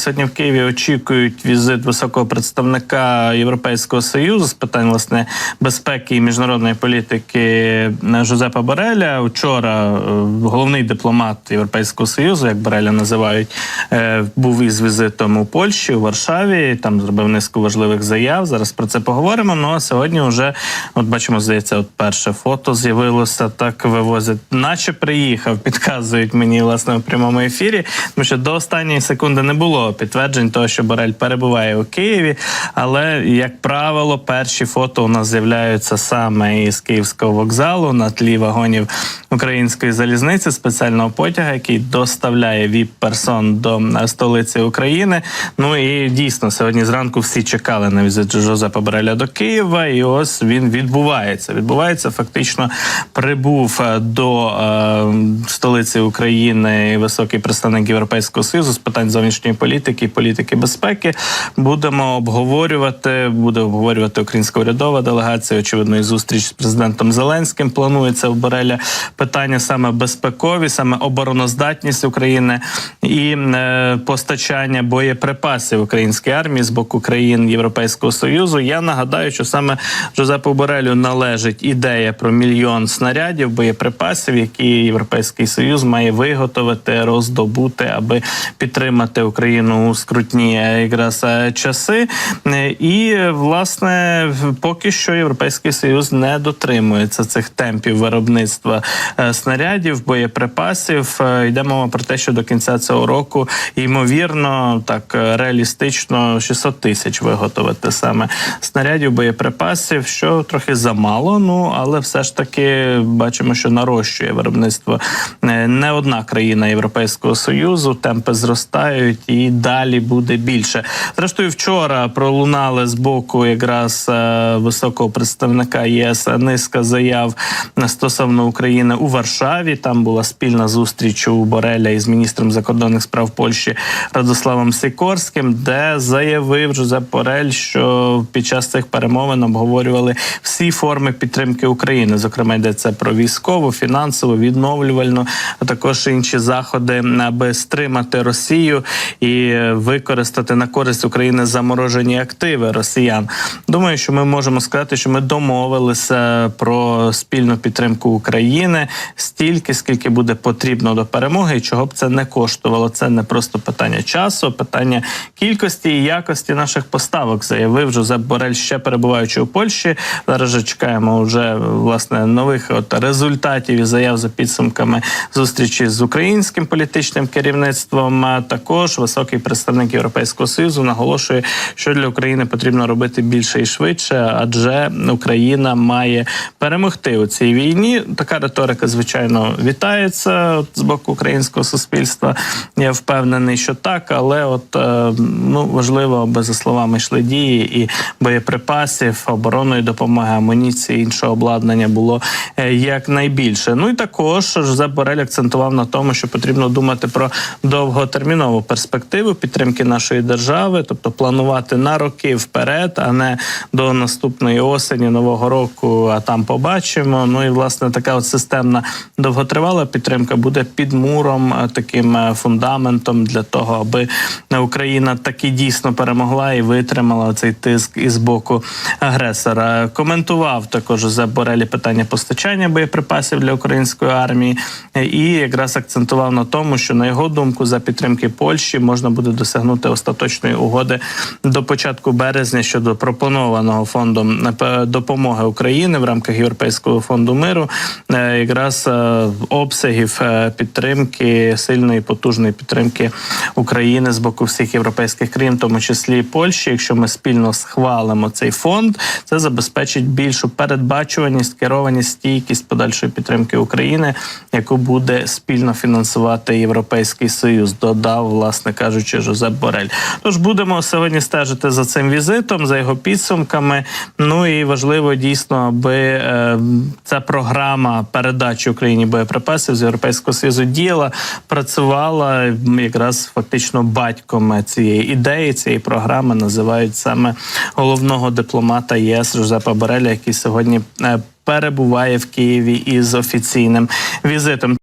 Сьогодні в Києві очікують візит високого представника Європейського Союзу з питань, власне, безпеки і міжнародної політики Жозепа Борреля. Вчора головний дипломат Європейського Союзу, як Борреля називають, був із візитом у Польщі, у Варшаві, там зробив низку важливих заяв. Зараз про це поговоримо. Ну а сьогодні вже, от бачимо, здається, от перше фото з'явилося, так вивозять, наче приїхав, підказують мені, власне, в прямому ефірі, тому що до останньої секунди не було підтверджень того, що Боррель перебуває у Києві, але, як правило, перші фото у нас з'являються саме із Київського вокзалу на тлі вагонів української залізниці, спеціального потяга, який доставляє ВІП-персон до столиці України. Ну і дійсно, сьогодні зранку всі чекали на візит Жозепа Борреля до Києва, і ось він відбувається. Відбувається, фактично прибув до столиці України високий представник Європейського Союзу з питань зовнішньої політики і політики безпеки. Буде обговорювати українська урядова делегація, очевидно, і зустріч з президентом Зеленським планується у Борреля. Питання саме безпекові, саме обороноздатність України і постачання боєприпасів українській армії з боку країн Європейського Союзу. Я нагадаю, що саме Жозепу Боррелю належить ідея про 1 мільйон снарядів, боєприпасів, які Європейський Союз має виготовити, роздобути, аби підтримати Україну у скрутні якраз часи. І, власне, поки що Європейський Союз не дотримується цих темпів виробництва снарядів, боєприпасів. Йде мова про те, що до кінця цього року, ймовірно, так реалістично 600 тисяч виготовити саме снарядів, боєприпасів, що трохи замало, ну, але все ж таки бачимо, що нарощує виробництво не одна країна Європейського Союзу, темпи зростають і далі буде більше. Зрештою, вчора пролунали з боку якраз високого представника ЄС низка заяв стосовно України у Варшаві. Там була спільна зустріч у Борреля із міністром закордонних справ Польщі Радославом Сікорським, де заявив Жозеп Боррель, що під час цих перемовин обговорювали всі форми підтримки України. Зокрема, йдеться про військову, фінансову, відновлювальну, а також інші заходи, аби стримати Росію і використати на користь України заморожені активи росіян. Думаю, що ми можемо сказати, що ми домовилися про спільну підтримку України стільки, скільки буде потрібно до перемоги, і чого б це не коштувало. Це не просто питання часу, питання кількості і якості наших поставок, заявив Жозеп Боррель, ще перебуваючи у Польщі. Зараз же чекаємо вже, власне, нових результатів і заяв за підсумками зустрічі з українським політичним керівництвом. А також високий представник Європейського Союзу наголошує, що для України потрібно робити більше і швидше, адже Україна має перемогти у цій війні. Така риторика, звичайно, вітається з боку українського суспільства. Я впевнений, що так, але важливо, аби за словами йшли дії і боєприпасів, оборонної допомоги, амуніції, іншого обладнання було якнайбільше. Ну і також Жозеп Боррель акцентував на тому, що потрібно думати про довготермінову перспективу підтримки нашої держави, тобто планувати на роки вперед, а не до наступної осені, нового року, а там побачимо. Ну і, власне, така от системна довготривала підтримка буде підмуром, таким фундаментом для того, аби Україна таки дійсно перемогла і витримала цей тиск із боку агресора. Коментував також Жозеп Боррель питання постачання боєприпасів для української армії і якраз акцентував на тому, що, на його думку, за підтримки Польщі можна буде досягнути остаточної угоди до початку березня щодо пропонованого фондом допомоги України в рамках Європейського фонду миру, якраз обсягів підтримки, сильної, потужної підтримки України з боку всіх європейських країн, в тому числі і Польщі. Якщо ми спільно схвалимо цей фонд, це забезпечить більшу передбачуваність, керованість, стійкість подальшої підтримки України, яку буде спільно фінансувати Європейський Союз, додав, власне кажучи, Жозеп Боррель. Тож будемо сьогодні стежити за цим візитом, за його підсумками. Ну і важливо дійсно, аби ця програма передачі Україні боєприпасів з Європейського Союзу діяла, працювала. Якраз фактично батьком цієї ідеї, цієї програми називають саме головного дипломата ЄС Жозепа Борреля, який сьогодні перебуває в Києві із офіційним візитом.